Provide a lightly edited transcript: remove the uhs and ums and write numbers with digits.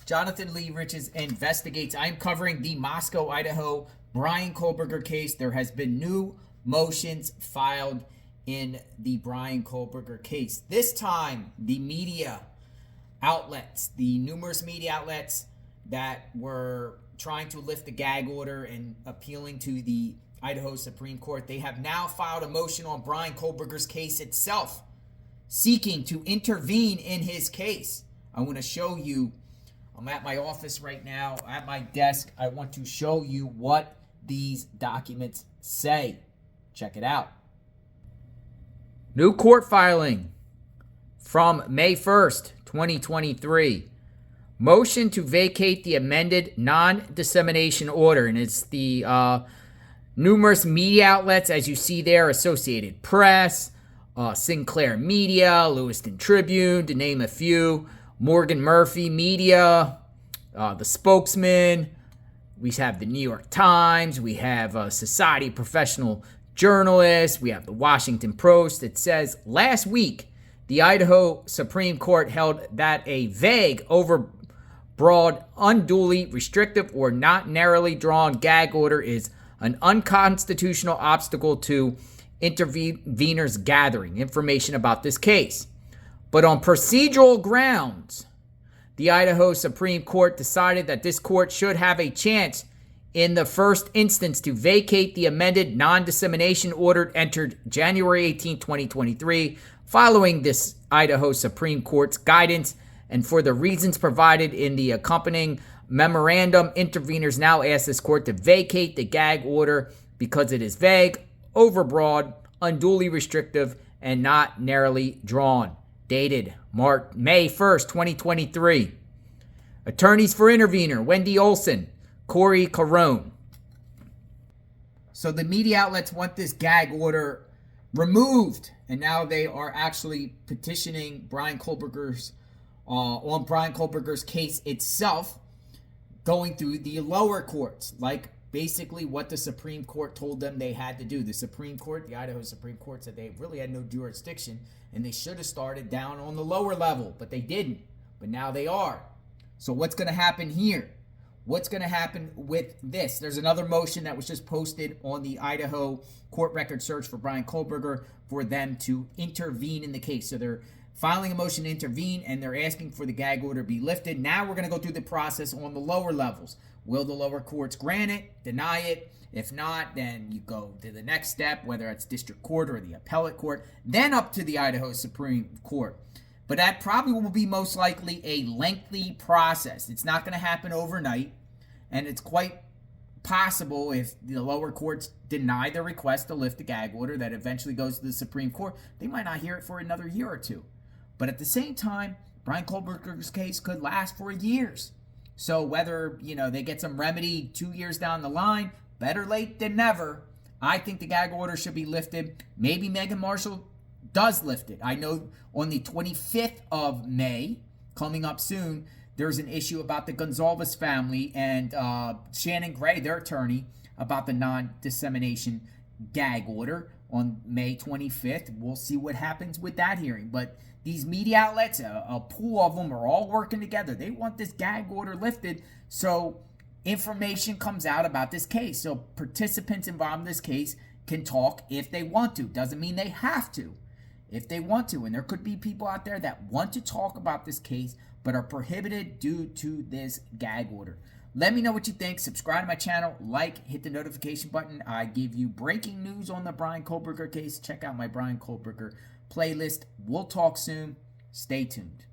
Jonathan Lee Riches investigates. I'm covering the Moscow, Idaho Bryan Kohberger case. There has been new motions filed in the Bryan Kohberger case. This time, the media outlets, the numerous media outlets that were trying to lift the gag order and appealing to the Idaho Supreme Court, they have now filed a motion on Bryan Kohberger's case itself, seeking to intervene in his case. I want to show you, I'm at my office right now, at my desk. I want to show you what these documents say. Check it out. New court filing from May 1st, 2023. Motion to vacate the amended non-dissemination order. And it's the numerous media outlets, as you see there, Associated Press, Sinclair Media, Lewiston Tribune, to name a few, Morgan Murphy Media, the Spokesman. We have the New York Times. We have Society of Professional Journalists. We have the Washington Post. It says, last week, the Idaho Supreme Court held that a vague, overbroad, unduly restrictive, or not narrowly drawn gag order is an unconstitutional obstacle to interveners gathering information about this case. But on procedural grounds, the Idaho Supreme Court decided that this court should have a chance in the first instance to vacate the amended non-dissemination order entered January 18, 2023, following this Idaho Supreme Court's guidance, and for the reasons provided in the accompanying memorandum, interveners now ask this court to vacate the gag order because it is vague, overbroad, unduly restrictive, and not narrowly drawn. Dated May 1st, 2023. Attorneys for intervener, Wendy Olson, Corey Carone. So the media outlets want this gag order removed, and now they are actually petitioning Bryan Kohberger's on Bryan Kohberger's case itself, going through the lower courts, like basically what the Supreme Court told them they had to do. The Supreme Court, the Idaho Supreme Court, said they really had no jurisdiction and they should have started down on the lower level, but they didn't. But now they are. So what's going to happen here? What's going to happen with this? There's another motion that was just posted on the Idaho court record search for Bryan Kohberger for them to intervene in the case. So they're filing a motion to intervene, and they're asking for the gag order to be lifted. Now we're going to go through the process on the lower levels. Will the lower courts grant it, deny it? If not, then you go to the next step, whether it's district court or the appellate court, then up to the Idaho Supreme Court. But that probably will be most likely a lengthy process. It's not going to happen overnight, and it's quite possible, if the lower courts deny the request to lift the gag order that eventually goes to the Supreme Court, they might not hear it for another year or two. But at the same time, Bryan Kohberger's case could last for years. So whether, they get some remedy 2 years down the line, better late than never. I think the gag order should be lifted. Maybe Megan Marshall does lift it. I know on the 25th of May, coming up soon, there's an issue about the Gonzalez family and Shannon Gray, their attorney, about the non-dissemination gag order on May 25th. We'll see what happens with that hearing. But these media outlets, a pool of them, are all working together. They want this gag order lifted so information comes out about this case. So participants involved in this case can talk if they want to. Doesn't mean they have to. If they want to. And there could be people out there that want to talk about this case but are prohibited due to this gag order. Let me know what you think. Subscribe to my channel, hit the notification button. I give you breaking news on the Bryan Kohberger case. Check out my Bryan Kohberger playlist. We'll talk soon. Stay tuned.